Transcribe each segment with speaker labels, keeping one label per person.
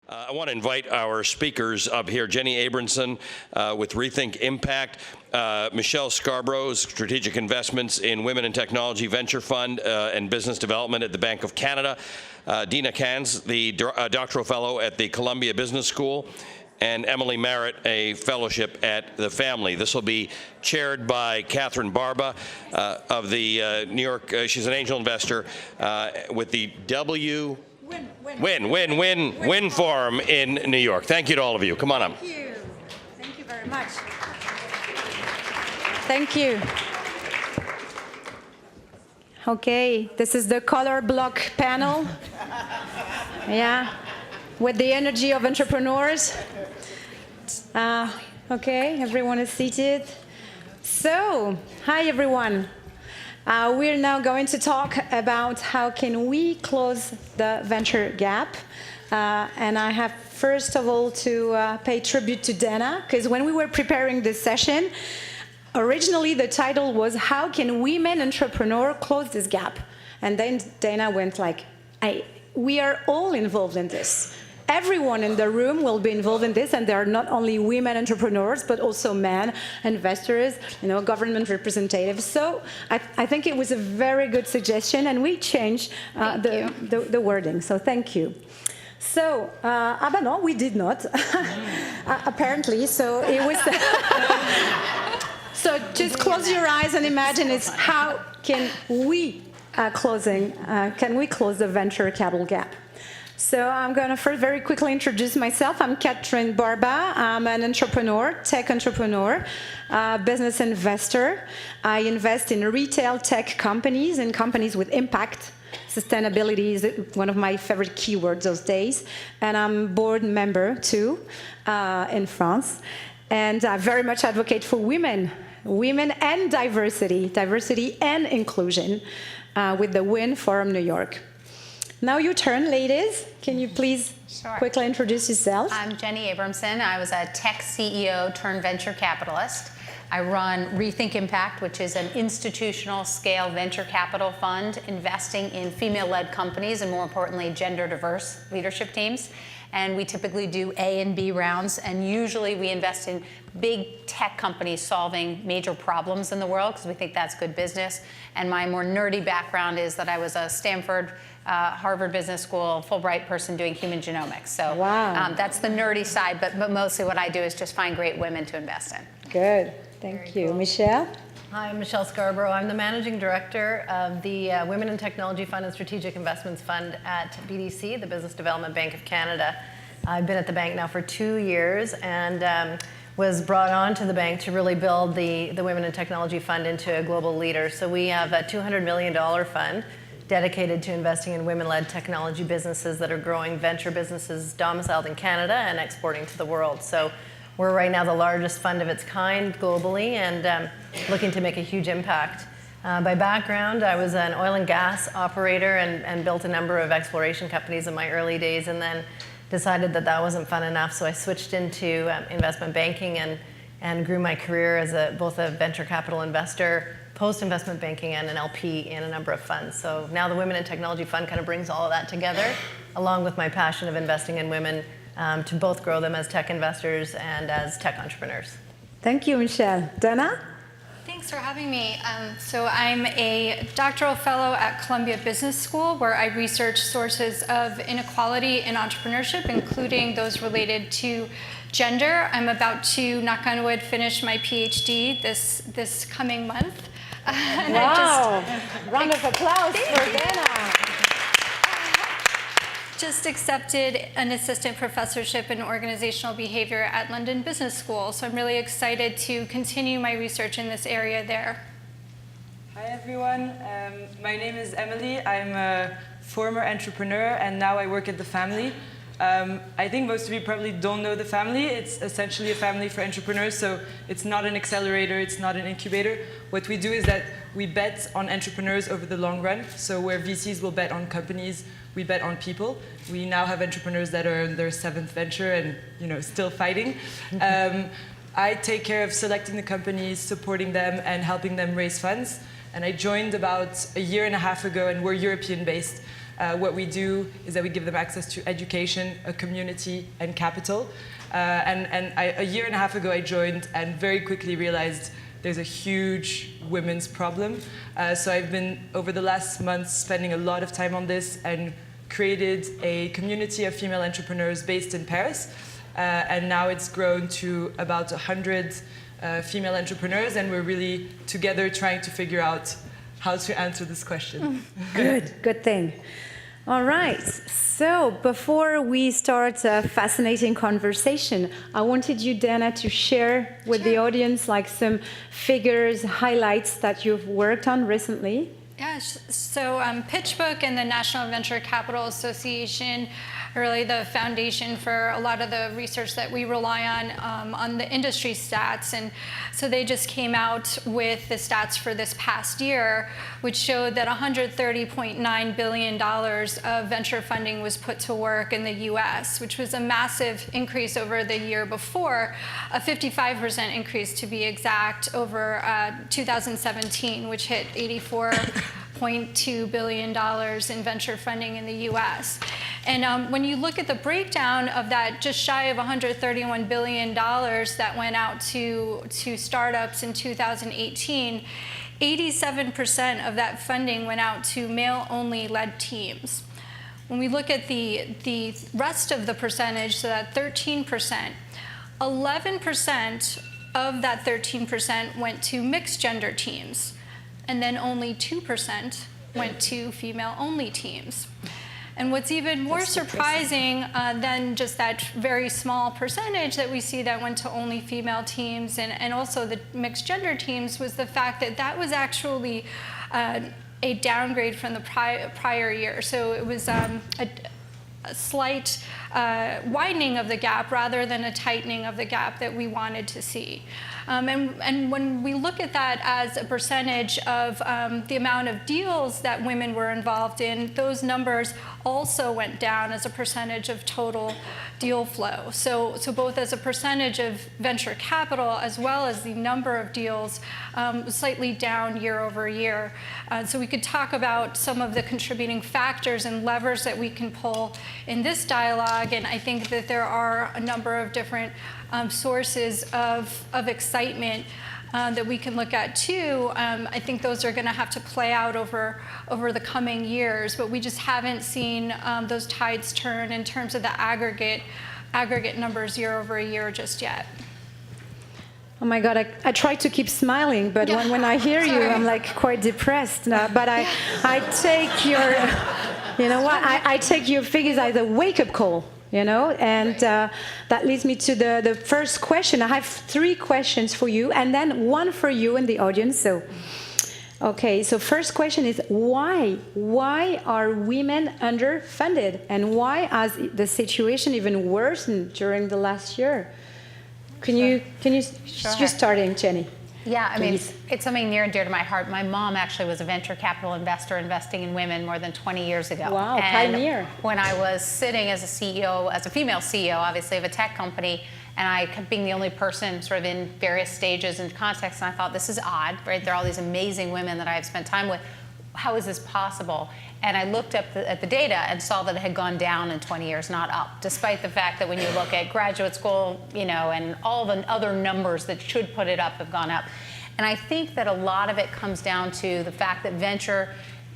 Speaker 1: I want to invite our speakers up here. Jenny Abramson with Rethink Impact, Michelle Scarborough, Strategic Investments in Women in Technology Venture Fund and Business Development at the Bank of Canada, Dina Kans, the doctoral fellow at the Columbia Business School, and Emily Merritt, a fellowship at the Family. This will be chaired by Catherine Barba of the New York, she's an angel investor with the Win Forum in New York. Thank you to all of you. Come on up.
Speaker 2: Thank you. Thank you very much. Thank you. Okay, this is the color block panel. Yeah, with the energy of entrepreneurs. Okay, everyone is seated. So, hi everyone. We're now going to talk about how can we close the venture gap. And I have first of all to pay tribute to Dana, because when we were preparing this session, originally the title was How Can Women Entrepreneurs Close This Gap? And then Dana went like, we are all involved in this. Everyone in the room will be involved in this, and there are not only women entrepreneurs, but also men, investors, government representatives. So I think it was a very good suggestion, and we changed the wording. So thank you. So, no, we did not, apparently. So it was. So just close your eyes and imagine it's how can we close the venture capital gap. So I'm going to first very quickly introduce myself. I'm Catherine Barba. I'm an entrepreneur, tech entrepreneur, business investor. I invest in retail tech companies and companies with impact. Sustainability is one of my favorite keywords those days. And I'm board member too in France. And I very much advocate for women and diversity and inclusion with the Win Forum New York. Now your turn, ladies. Can you please quickly introduce yourselves?
Speaker 3: I'm Jenny Abramson. I was a tech CEO turned venture capitalist. I run Rethink Impact, which is an institutional scale venture capital fund investing in female-led companies and, more importantly, gender-diverse leadership teams. And we typically do A and B rounds, and usually we invest in big tech companies solving major problems in the world because we think that's good business. And my more nerdy background is that I was a Stanford, Harvard Business School, Fulbright person doing human genomics. So that's the nerdy side, but mostly what I do is just find great women to invest in.
Speaker 2: Good. Thank you. Cool. Michelle?
Speaker 4: Hi, I'm Michelle Scarborough. I'm the managing director of the Women in Technology Fund and Strategic Investments Fund at BDC, the Business Development Bank of Canada. I've been at the bank now for 2 years and was brought on to the bank to really build the Women in Technology Fund into a global leader. So we have a $200 million fund dedicated to investing in women-led technology businesses that are growing venture businesses domiciled in Canada and exporting to the world. So we're right now the largest fund of its kind globally and looking to make a huge impact. By background, I was an oil and gas operator and built a number of exploration companies in my early days, and then decided that wasn't fun enough, so I switched into investment banking and grew my career as both a venture capital investor, post-investment banking, and an LP in a number of funds. So now the Women in Technology Fund kind of brings all of that together, along with my passion of investing in women to both grow them as tech investors and as tech entrepreneurs.
Speaker 2: Thank you, Michelle. Dana?
Speaker 5: Thanks for having me. So I'm a doctoral fellow at Columbia Business School, where I research sources of inequality in entrepreneurship, including those related to gender. I'm about to, knock on wood, finish my PhD this coming month.
Speaker 2: Wow! Round of applause for Dana.
Speaker 5: Just accepted an assistant professorship in organizational behavior at London Business School, so I'm really excited to continue my research in this area there.
Speaker 6: Hi everyone, my name is Emily. I'm a former entrepreneur and now I work at the Family. I think most of you probably don't know the Family. It's essentially a family for entrepreneurs, so it's not an accelerator, it's not an incubator. What we do is that we bet on entrepreneurs over the long run. So where VCs will bet on companies, we bet on people. We now have entrepreneurs that are in their 7th venture and still fighting. I take care of selecting the companies, supporting them, and helping them raise funds. and I joined about a year and a half ago, and we're European-based. What we do is that we give them access to education, a community, and capital. A year and a half ago, I joined and very quickly realized there's a huge women's problem. So I've been, over the last months, spending a lot of time on this and created a community of female entrepreneurs based in Paris. And now it's grown to about 100 female entrepreneurs, and we're really together trying to figure out how to answer this question.
Speaker 2: Good thing. All right, so before we start a fascinating conversation, I wanted you, Dana, to share with the audience like some figures, highlights that you've worked on recently.
Speaker 5: Yeah, so PitchBook and the National Venture Capital Association are really the foundation for a lot of the research that we rely on the industry stats. And so they just came out with the stats for this past year, which showed that $130.9 billion of venture funding was put to work in the US, which was a massive increase over the year before, a 55% increase to be exact over 2017, which hit $84.2 billion in venture funding in the US. And when you look at the breakdown of that, just shy of $131 billion that went out to startups in 2018, 87% of that funding went out to male-only led teams. When we look at the rest of the percentage, so that 13%, 11% of that 13% went to mixed gender teams, and then only 2% went to female-only teams. And what's even more surprising than just that very small percentage that we see that went to only female teams and also the mixed gender teams was the fact that that was actually a downgrade from the prior year. So it was a slight widening of the gap rather than a tightening of the gap that we wanted to see. And when we look at that as a percentage of the amount of deals that women were involved in, those numbers also went down as a percentage of total deal flow. So both as a percentage of venture capital as well as the number of deals slightly down year over year. So we could talk about some of the contributing factors and levers that we can pull in this dialogue, and I think that there are a number of different sources of excitement that we can look at too. I think those are going to have to play out over the coming years, but we just haven't seen those tides turn in terms of the aggregate numbers year over year just yet.
Speaker 2: Oh my God, I try to keep smiling, but when I hear you, I'm like quite depressed. But I take your, you know what, I take your figures as a wake-up call. You know, and that leads me to the first question. I have 3 questions for you, and then one for you in the audience. So, okay. So first question is why? Why are women underfunded, and why has the situation even worsened during the last year? Can you just starting, Jenny?
Speaker 3: Yeah, I mean,
Speaker 2: Please.
Speaker 3: it's something near and dear to my heart. My mom actually was a venture capital investor investing in women more than 20 years ago.
Speaker 2: Wow,
Speaker 3: and
Speaker 2: pioneer.
Speaker 3: When I was sitting as a CEO, as a female CEO, obviously, of a tech company, and I being the only person sort of in various stages and contexts, and I thought, this is odd, right? There are all these amazing women that I have spent time with. How is this possible? And I looked up at the data and saw that it had gone down in 20 years, not up, despite the fact that when you look at graduate school, you know, and all the other numbers that should put it up have gone up. And I think that a lot of it comes down to the fact that venture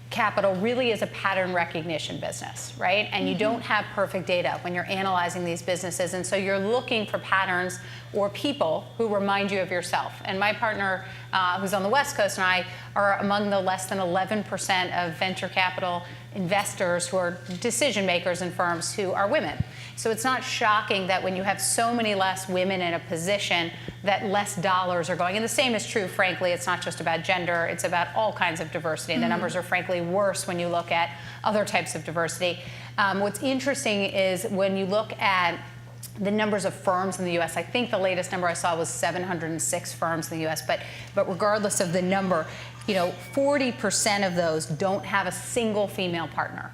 Speaker 3: capital really is a pattern recognition business, right? And you don't have perfect data when you're analyzing these businesses. And so you're looking for patterns or people who remind you of yourself. And my partner, who's on the West Coast, and I are among the less than 11% of venture capital investors who are decision makers in firms who are women. So it's not shocking that when you have so many less women in a position that less dollars are going. And the same is true, frankly. It's not just about gender. It's about all kinds of diversity. And the numbers are, frankly, worse when you look at other types of diversity. What's interesting is when you look at the numbers of firms in the U.S., I think the latest number I saw was 706 firms in the U.S., but regardless of the number, you know, 40% of those don't have a single female partner.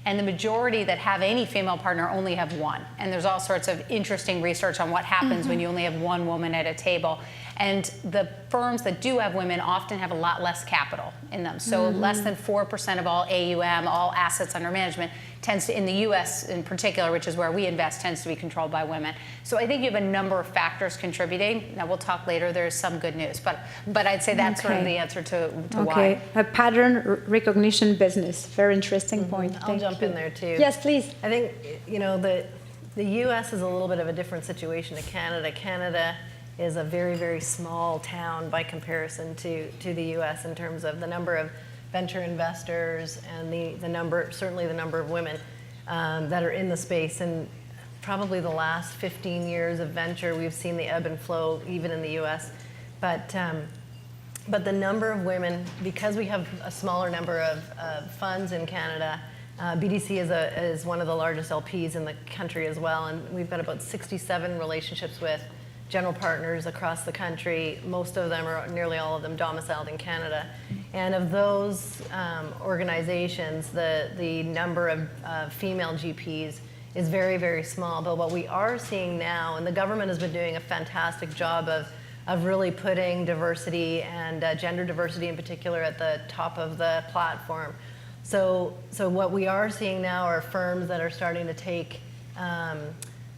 Speaker 3: And the majority that have any female partner only have one. And there's all sorts of interesting research on what happens when you only have one woman at a table. And the firms that do have women often have a lot less capital in them. So less than 4% of all AUM, all assets under management, tends to, in the US in particular, which is where we invest, tends to be controlled by women. So I think you have a number of factors contributing. Now we'll talk later, there's some good news, but I'd say that's sort of the answer to why.
Speaker 2: A pattern recognition business. Very interesting point.
Speaker 4: I'll
Speaker 2: Thank
Speaker 4: jump
Speaker 2: you.
Speaker 4: in there too.
Speaker 2: Yes, please.
Speaker 4: I think, you know, the US is a little bit of a different situation to Canada. Canada is a very, very small town by comparison to the US in terms of the number of venture investors and the number, certainly the number of women that are in the space. And probably the last 15 years of venture, we've seen the ebb and flow even in the US. But the number of women, because we have a smaller number of funds in Canada, BDC is one of the largest LPs in the country as well, and we've got about 67 relationships with general partners across the country. Most of them, or nearly all of them, domiciled in Canada. And of those organizations, the number of female GPs is very, very small. But what we are seeing now, and the government has been doing a fantastic job of really putting diversity and gender diversity in particular at the top of the platform. So what we are seeing now are firms that are starting to take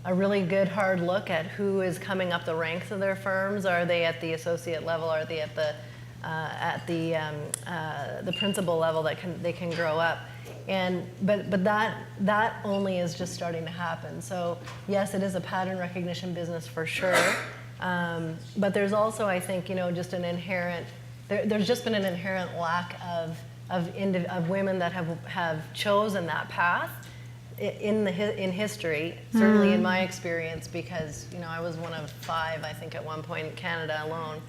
Speaker 4: a really good hard look at who is coming up the ranks of their firms. Are they at the associate level? Are they at the principal level that they can grow up? But that only is just starting to happen. So yes, it is a pattern recognition business for sure. But there's also, I think, you know, just an inherent. There's just been an inherent lack of women that have chosen that path in history, certainly in my experience, because, you know, I was one of 5, I think, at one point in Canada alone.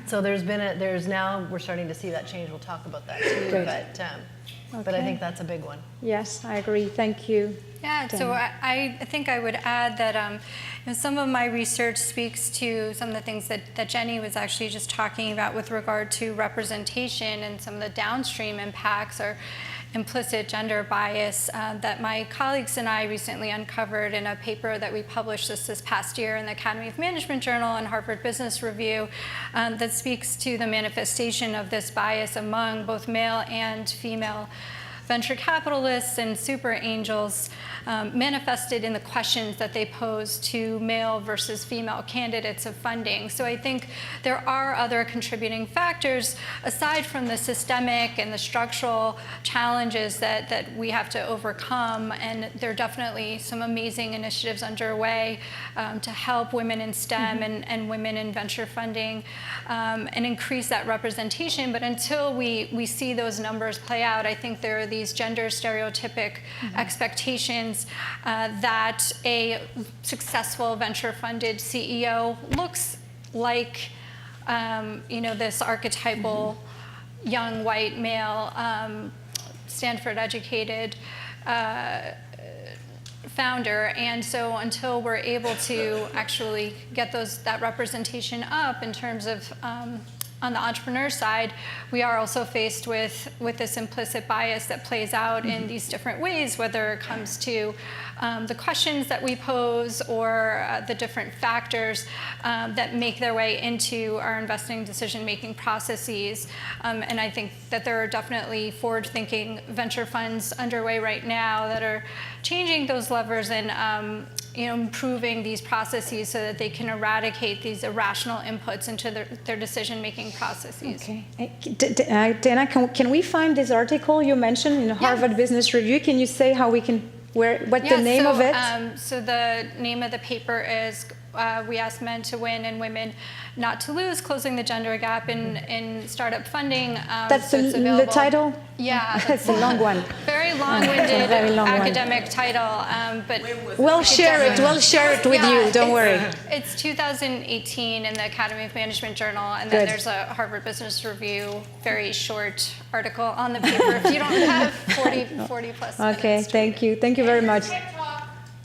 Speaker 4: So there's now we're starting to see that change. We'll talk about that too.
Speaker 2: Good.
Speaker 4: But I think that's a big one.
Speaker 2: Yes, I agree. Thank you.
Speaker 5: Yeah, so I think I would add that you know, some of my research speaks to some of the things that Jenny was actually just talking about with regard to representation and some of the downstream impacts or implicit gender bias that my colleagues and I recently uncovered in a paper that we published this past year in the Academy of Management Journal and Harvard Business Review that speaks to the manifestation of this bias among both male and female venture capitalists and super angels manifested in the questions that they pose to male versus female candidates of funding. So I think there are other contributing factors aside from the systemic and the structural challenges that we have to overcome, and there are definitely some amazing initiatives underway to help women in STEM and women in venture funding and increase that representation. But until we see those numbers play out, I think there are these gender stereotypic expectations that a successful venture-funded CEO looks like, you know, this archetypal young white male, Stanford-educated founder. And so until we're able to actually get that representation up in terms of on the entrepreneur side, we are also faced with this implicit bias that plays out in these different ways, whether it comes to the questions that we pose or the different factors that make their way into our investing decision-making processes. And I think that there are definitely forward-thinking venture funds underway right now that are changing those levers and you know, improving these processes so that they can eradicate these irrational inputs into their decision-making processes.
Speaker 2: Okay. Dana, can we find this article you mentioned in Harvard Business Review? Can you say how we can, what's the name of it?
Speaker 5: So the name of the paper is We Ask Men to Win and Women Not to Lose, Closing the Gender Gap in Startup Funding.
Speaker 2: That's
Speaker 5: so
Speaker 2: the title?
Speaker 5: Yeah.
Speaker 2: That's a long one.
Speaker 5: Very long-winded
Speaker 2: very long
Speaker 5: academic title, but
Speaker 2: We'll share it with you, don't worry.
Speaker 5: It's 2018 in the Academy of Management Journal, and then there's a Harvard Business Review, very short article on the paper if you don't have 40 plus minutes.
Speaker 2: Okay, thank you. Thank you very much.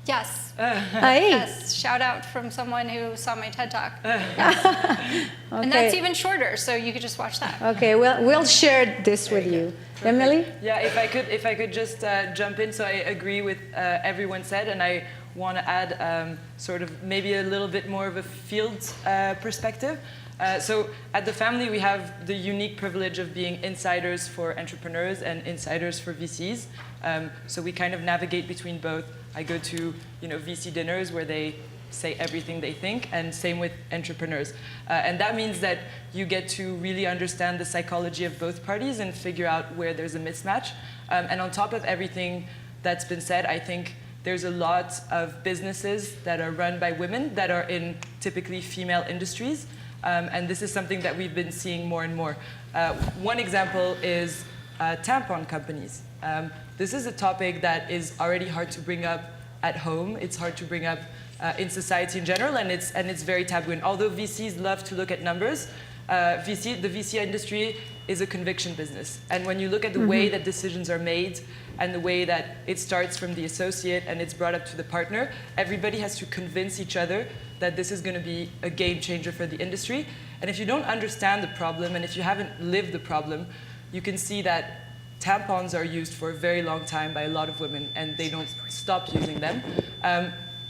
Speaker 5: Yes.
Speaker 2: Hey.
Speaker 5: Yes, shout out from someone who saw my TED Talk. And that's even shorter, so you could just watch that.
Speaker 2: Okay, we'll share this with you. Emily?
Speaker 6: Yeah, if I could just jump in. So I agree with everyone said, and I want to add sort of maybe a little bit more of a field perspective. So at the family, we have the unique privilege of being insiders for entrepreneurs and insiders for VCs. So we kind of navigate between both. I go to VC dinners where they say everything they think, and same with entrepreneurs. And that means that you get to really understand the psychology of both parties and figure out where there's a mismatch. And on top of everything that's been said, I think there's a lot of businesses that are run by women that are in typically female industries. And this is something that we've been seeing more and more. One example is tampon companies. This is a topic that is already hard to bring up at home. It's hard to bring up in society in general, and it's very taboo. And although VCs love to look at numbers, the VC industry is a conviction business. And when you look at the way that decisions are made and the way that it starts from the associate and it's brought up to the partner, everybody has to convince each other that this is going to be a game changer for the industry. And if you don't understand the problem and if you haven't lived the problem, you can see that tampons are used for a very long time by a lot of women and they don't stop using them.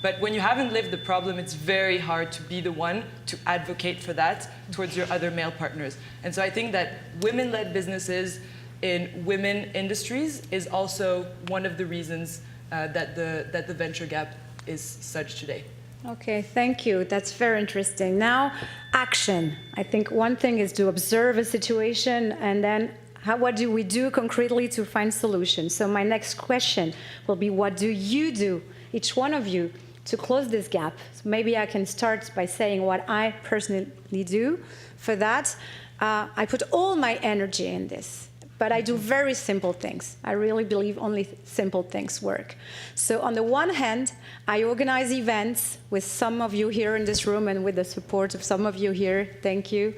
Speaker 6: But when you haven't lived the problem, it's very hard to be the one to advocate for that towards your other male partners. And so I think that women-led businesses in women industries is also one of the reasons that the venture gap is such today.
Speaker 2: Okay, thank you. That's very interesting. Now, action. I think one thing is to observe a situation, and then what do we do concretely to find solutions? So my next question will be, what do you do, each one of you, to close this gap? So maybe I can start by saying what I personally do. For that, I put all my energy in this. But I do very simple things. I really believe only simple things work. So on the one hand, I organize events with some of you here in this room and with the support of some of you here, thank you,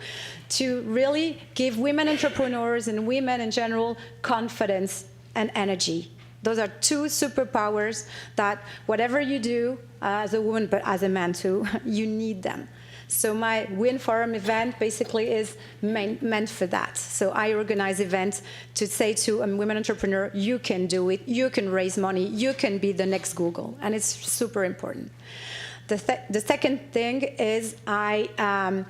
Speaker 2: to really give women entrepreneurs and women in general confidence and energy. Those are two superpowers that whatever you do as a woman, but as a man too, you need them. So my Win Forum event basically is meant for that. So I organize events to say to a women entrepreneur, you can do it, you can raise money, you can be the next Google, and it's super important. The second thing is I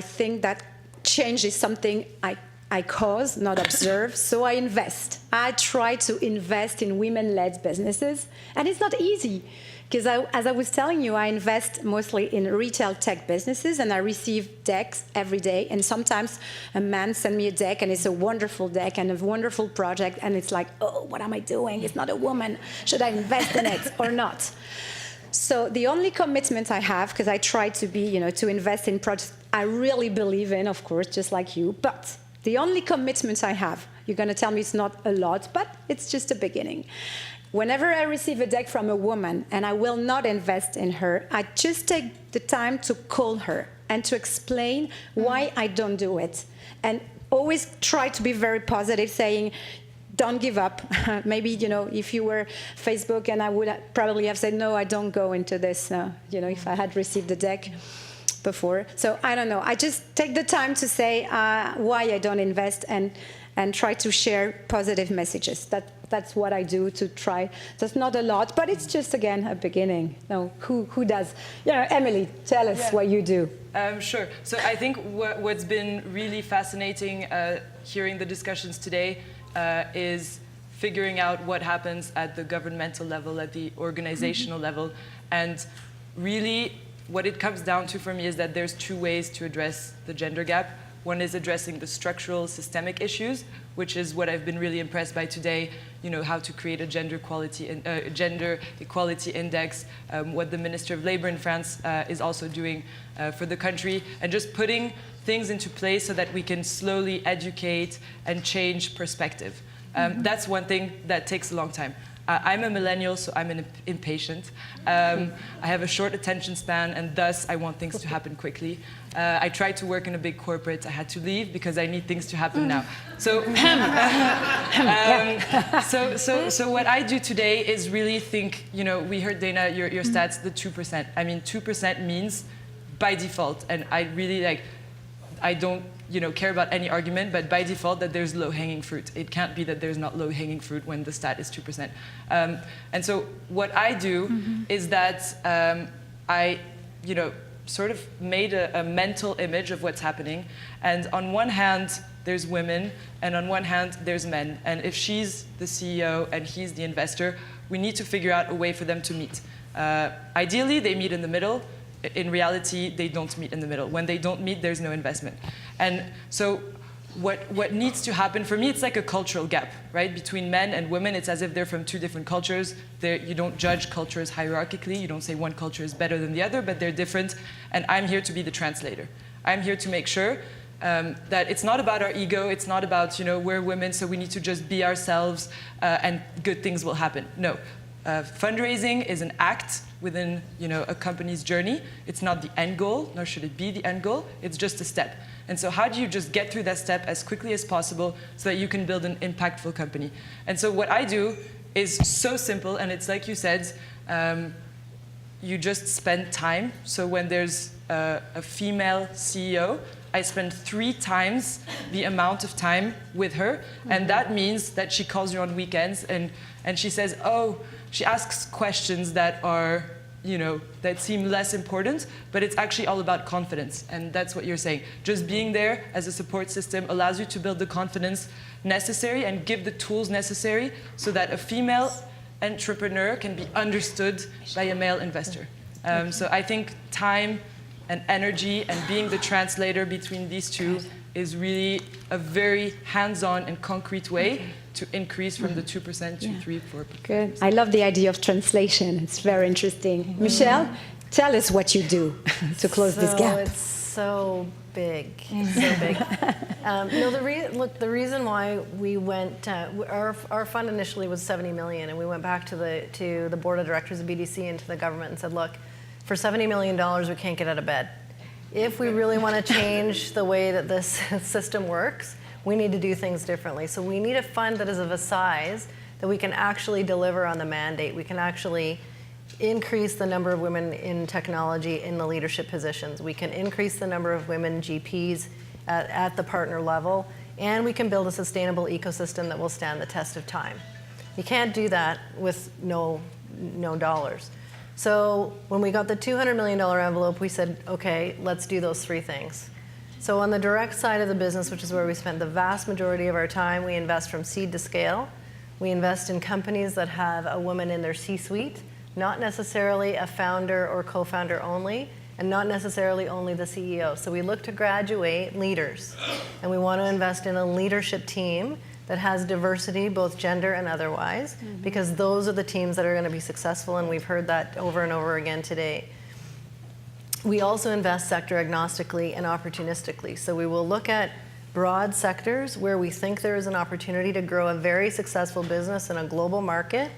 Speaker 2: think that change is something I cause, not observe, so I invest. I try to invest in women-led businesses, and it's not easy. Because as I was telling you, I invest mostly in retail tech businesses, and I receive decks every day. And sometimes a man sends me a deck, and it's a wonderful deck and a wonderful project. And it's like, oh, what am I doing? It's not a woman. Should I invest in it or not? So the only commitment I have, because I try to be, to invest in projects I really believe in, of course, just like you. But the only commitment I have, you're going to tell me it's not a lot, but it's just a beginning. Whenever I receive a deck from a woman and I will not invest in her, I just take the time to call her and to explain why I don't do it. And always try to be very positive, saying, don't give up. Maybe, if you were Facebook, and I would probably have said, no, I don't go into this, if I had received the deck before. So I don't know. I just take the time to say why I don't invest and try to share positive messages. That's what I do to try. That's not a lot, but it's just, again, a beginning. No, who does? Emily, tell us what you do.
Speaker 6: Sure. So I think what's been really fascinating hearing the discussions today is figuring out what happens at the governmental level, at the organizational level. And really, what it comes down to for me is that there's two ways to address the gender gap. One is addressing the structural systemic issues, which is what I've been really impressed by today, how to create a gender equality index, what the Minister of Labor in France is also doing for the country, and just putting things into place so that we can slowly educate and change perspective. That's one thing that takes a long time. I'm a millennial, so I'm impatient. I have a short attention span, and thus I want things to happen quickly. I tried to work in a big corporate. I had to leave because I need things to happen now. So, so what I do today is really think, we heard, Dana, your stats, the 2%. I mean, 2% means by default, and I really I don't care about any argument, but by default that there's low-hanging fruit. It can't be that there's not low-hanging fruit when the stat is 2%. And so what I do is that I, sort of made a mental image of what's happening. And on one hand, there's women, and on one hand, there's men. And if she's the CEO and he's the investor, we need to figure out a way for them to meet. Ideally, they meet in the middle. In reality, they don't meet in the middle. When they don't meet, there's no investment. And so what needs to happen, for me, it's like a cultural gap, right? Between men and women, it's as if they're from two different cultures. You don't judge cultures hierarchically. You don't say one culture is better than the other, but they're different. And I'm here to be the translator. I'm here to make sure that it's not about our ego. It's not about, we're women, so we need to just be ourselves and good things will happen. No. Fundraising is an act within a company's journey. It's not the end goal, nor should it be the end goal. It's just a step. And so how do you just get through that step as quickly as possible so that you can build an impactful company? And so what I do is so simple, and it's like you said, you just spend time. So when there's a female CEO, I spend 3 times the amount of time with her, and that means that she calls you on weekends and she says, she asks questions that are, that seem less important, but it's actually all about confidence, and that's what you're saying. Just being there as a support system allows you to build the confidence necessary and give the tools necessary so that a female entrepreneur can be understood by a male investor. So I think time and energy and being the translator between these two is really a very hands-on and concrete way to increase from the 2% to 3-4%.
Speaker 2: Good. I love the idea of translation. It's very interesting. Michelle, tell us what you do to close this gap.
Speaker 4: It's so big. It's so big. The reason why we went, our fund initially was 70 million, and we went back to the board of directors of BDC and to the government and said, look, for $70 million, we can't get out of bed. If we really want to change the way that this system works, we need to do things differently. So we need a fund that is of a size that we can actually deliver on the mandate. We can actually increase the number of women in technology in the leadership positions. We can increase the number of women GPs at the partner level, and we can build a sustainable ecosystem that will stand the test of time. You can't do that with no dollars. So when we got the $200 million envelope, we said, okay, let's do those 3 things. So on the direct side of the business, which is where we spend the vast majority of our time, we invest from seed to scale. We invest in companies that have a woman in their C-suite, not necessarily a founder or co-founder only, and not necessarily only the CEO. So we look to graduate leaders, and we want to invest in a leadership team that has diversity, both gender and otherwise, because those are the teams that are going to be successful, and we've heard that over and over again today. We also invest sector agnostically and opportunistically. So we will look at broad sectors where we think there is an opportunity to grow a very successful business in a global market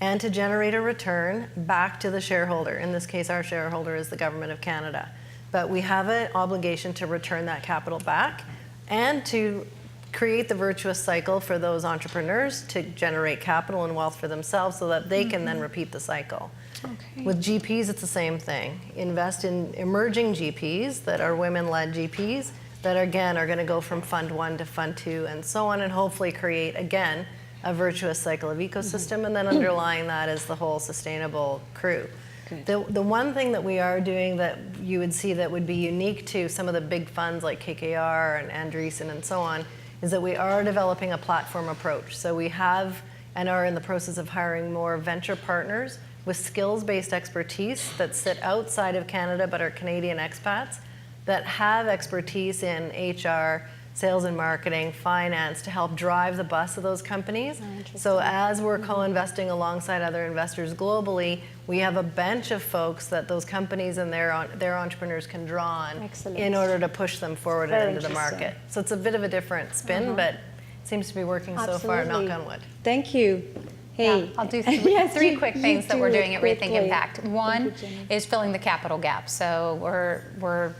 Speaker 4: and to generate a return back to the shareholder. In this case, our shareholder is the Government of Canada. But we have an obligation to return that capital back and to create the virtuous cycle for those entrepreneurs to generate capital and wealth for themselves so that they can then repeat the cycle. Okay. With GPs, it's the same thing. Invest in emerging GPs that are women-led GPs that, again, are going to go from Fund 1 to Fund 2 and so on, and hopefully create, again, a virtuous cycle of ecosystem, and then underlying that is the whole sustainable crew. The one thing that we are doing that you would see that would be unique to some of the big funds like KKR and Andreessen and so on is that we are developing a platform approach. So we have and are in the process of hiring more venture partners with skills-based expertise that sit outside of Canada but are Canadian expats that have expertise in HR, sales and marketing, finance to help drive the bus of those companies. So as we're co-investing alongside other investors globally, we have a bench of folks that those companies and their entrepreneurs can draw on in order to push them forward and into the market. So it's a bit of a different spin, but it seems to be working so far, knock on wood.
Speaker 2: Thank you. Hey.
Speaker 3: Yeah, I'll do
Speaker 2: Yes,
Speaker 3: three
Speaker 2: you-
Speaker 3: quick
Speaker 2: you
Speaker 3: things that
Speaker 2: do
Speaker 3: we're
Speaker 2: it
Speaker 3: doing at Rethink
Speaker 2: quickly.
Speaker 3: Impact. One
Speaker 2: you, Jenny.
Speaker 3: is filling the capital gap. So we're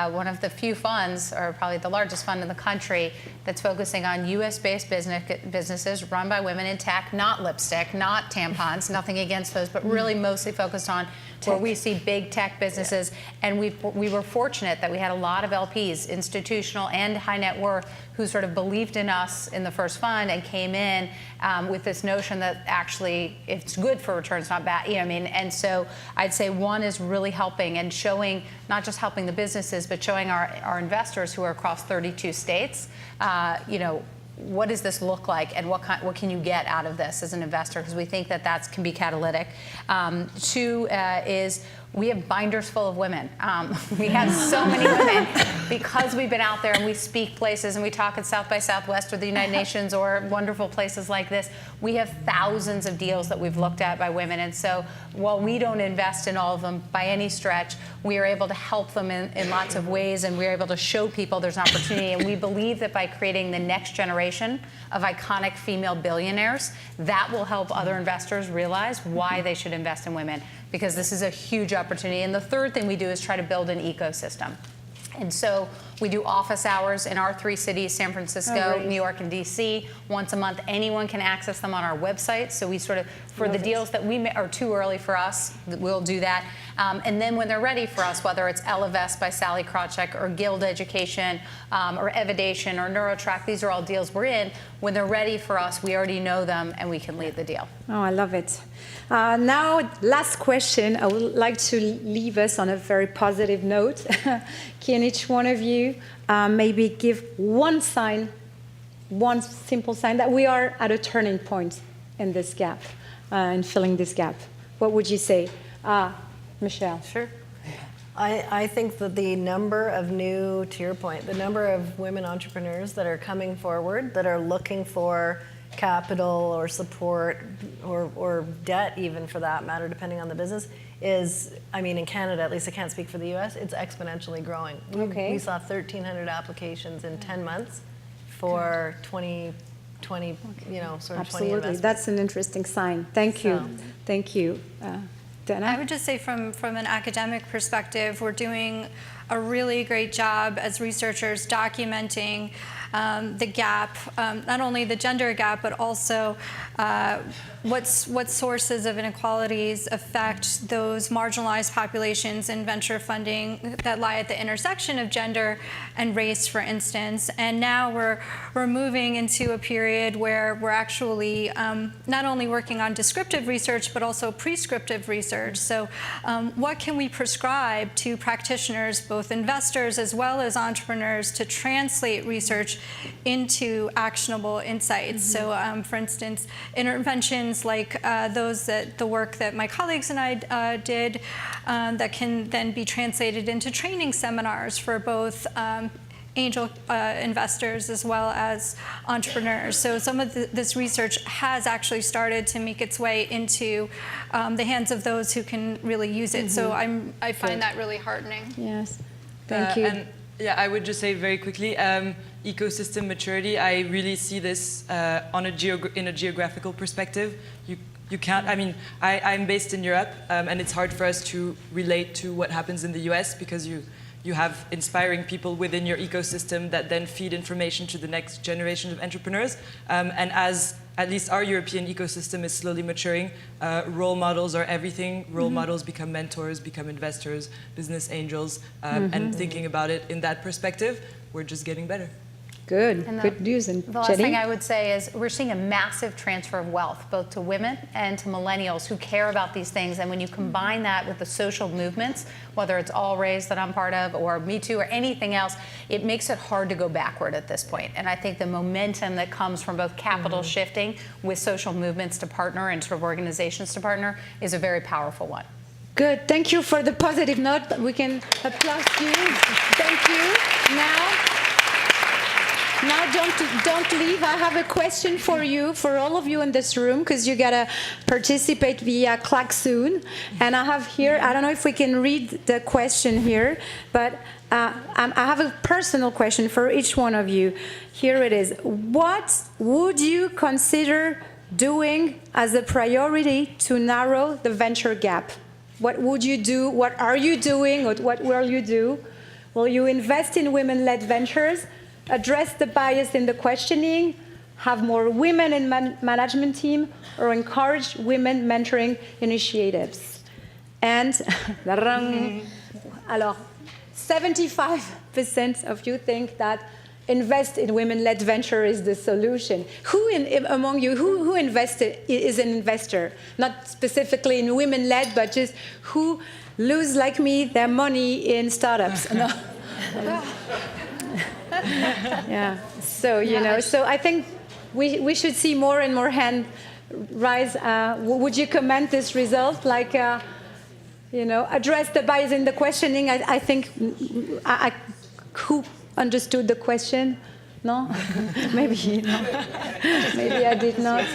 Speaker 3: one of the few funds, or probably the largest fund in the country, that's focusing on U.S.-based businesses run by women in tech, not lipstick, not tampons, nothing against those, but really mostly focused on where we see big tech businesses. And we were fortunate that we had a lot of LPs, institutional and high net worth, who sort of believed in us in the first fund and came in with this notion that actually it's good for returns, not bad. You know what I mean? And so I'd say one is really helping and showing, not just helping the businesses, but showing our investors who are across 32 states, what does this look like, and what can you get out of this as an investor? Because we think that can be catalytic. Two is we have binders full of women. We have so many women because we've been out there and we speak places and we talk at South by Southwest or the United Nations or wonderful places like this. We have thousands of deals that we've looked at by women. And so while we don't invest in all of them by any stretch, we are able to help them in lots of ways, and we're able to show people there's an opportunity. And we believe that by creating the next generation of iconic female billionaires, that will help other investors realize why they should invest in women, because this is a huge opportunity. And the third thing we do is try to build an ecosystem. And so we do office hours in our 3 cities, San Francisco, New York, and DC. Once a month, anyone can access them on our website. So we sort of, for the deals that are too early for us, we'll do that. And then when they're ready for us, whether it's Ellevest by Sally Krawcheck or Guild Education or Evidation or NeuroTrack, these are all deals we're in. When they're ready for us, we already know them and we can lead the deal.
Speaker 2: Oh, I love it. Now, last question. I would like to leave us on a very positive note. Can each one of you maybe give one sign, one simple sign that we are at a turning point in this gap, in filling this gap? What would you say? Michelle.
Speaker 4: Sure. I think that the number of to your point, the number of women entrepreneurs that are coming forward, that are looking for capital or support or debt even for that matter, depending on the business, is, I mean, in Canada, at least I can't speak for the US, it's exponentially growing.
Speaker 2: Okay.
Speaker 4: We saw 1,300 applications in 10 months for 20, sort of 20
Speaker 2: Absolutely.
Speaker 4: investments.
Speaker 2: That's an interesting sign. Thank you. Thank you. Dana?
Speaker 5: I would just say from an academic perspective, we're doing a really great job as researchers documenting the gap, not only the gender gap, but also what sources of inequalities affect those marginalized populations in venture funding that lie at the intersection of gender and race, for instance. And now we're moving into a period where we're actually not only working on descriptive research, but also prescriptive research. So what can we prescribe to practitioners, both investors as well as entrepreneurs, to translate research into actionable insights? So for instance, interventions like the work that my colleagues and I did that can then be translated into training seminars for both angel investors as well as entrepreneurs. So some of this research has actually started to make its way into the hands of those who can really use it. So I find that really heartening.
Speaker 2: Yes. Thank you.
Speaker 6: And yeah, I would just say very quickly, ecosystem maturity, I really see this in a geographical perspective. You can't, I mean, I'm based in Europe, and it's hard for us to relate to what happens in the US because you have inspiring people within your ecosystem that then feed information to the next generation of entrepreneurs. And as at least our European ecosystem is slowly maturing, role models are everything. Role models become mentors, become investors, business angels, and thinking about it in that perspective, we're just getting better.
Speaker 2: Good. Good news. And
Speaker 3: The last
Speaker 2: Jenny?
Speaker 3: thing I would say is we're seeing a massive transfer of wealth, both to women and to millennials who care about these things. And when you combine that with the social movements, whether it's All Raise that I'm part of or Me Too or anything else, it makes it hard to go backward at this point. And I think the momentum that comes from both capital shifting with social movements to partner and sort of organizations to partner is a very powerful one.
Speaker 2: Good. Thank you for the positive note. We can applaud you. Thank you. Now don't leave. I have a question for you, for all of you in this room, because you gotta participate via Klaxoon. And I have here, I don't know if we can read the question here, but I have a personal question for each one of you. Here it is. What would you consider doing as a priority to narrow the venture gap? What would you do? What are you doing? Or what will you do? Will you invest in women-led ventures, address the bias in the questioning, have more women in management team, or encourage women mentoring initiatives? And alors, 75% of you think that invest in women-led venture is the solution. Who among you, who invested is an investor? Not specifically in women-led, but just who lose, like me, their money in startups? No. Yeah. So, so I think we should see more and more hands rise. Would you comment this result? Like, address the bias in the questioning. I think who understood the question? No? Maybe maybe I did not.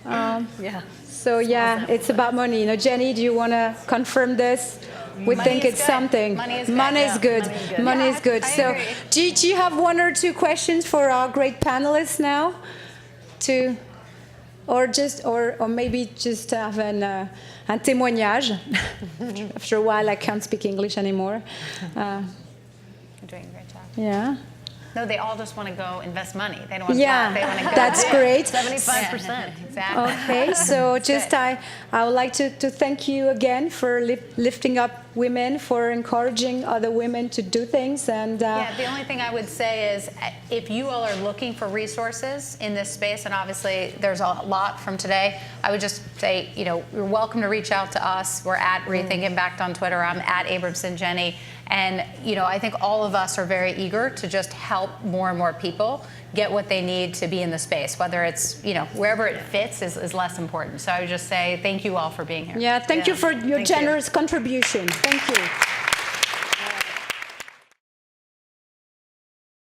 Speaker 4: Yeah.
Speaker 2: So yeah, it's about money. Jenny, do you want to confirm this? We think it's something.
Speaker 3: Money is good.
Speaker 2: Money is good. Money is good.
Speaker 5: I
Speaker 2: So
Speaker 5: agree.
Speaker 2: do you have one or two questions for our great panelists now? Or maybe just have un témoignage. After a while, I can't speak English anymore.
Speaker 3: You're doing a great job.
Speaker 2: Yeah.
Speaker 3: No, they all just want to go invest money. They don't want
Speaker 2: Yeah,
Speaker 3: to talk. They want to go.
Speaker 2: that's great.
Speaker 4: 75%.
Speaker 3: Exactly.
Speaker 2: Okay, so just I would like to thank you again for lifting up women, for encouraging other women to do things. And
Speaker 3: Yeah, the only thing I would say is if you all are looking for resources in this space, and obviously there's a lot from today, I would just say, you're welcome to reach out to us. We're at Rethink Impact on Twitter. I'm at Abramson Jenny. And, I think all of us are very eager to just help more and more people get what they need to be in the space, whether it's, wherever it fits is less important. So I would just say thank you all for being here.
Speaker 2: yeah, thank you for your generous contribution. Thank you.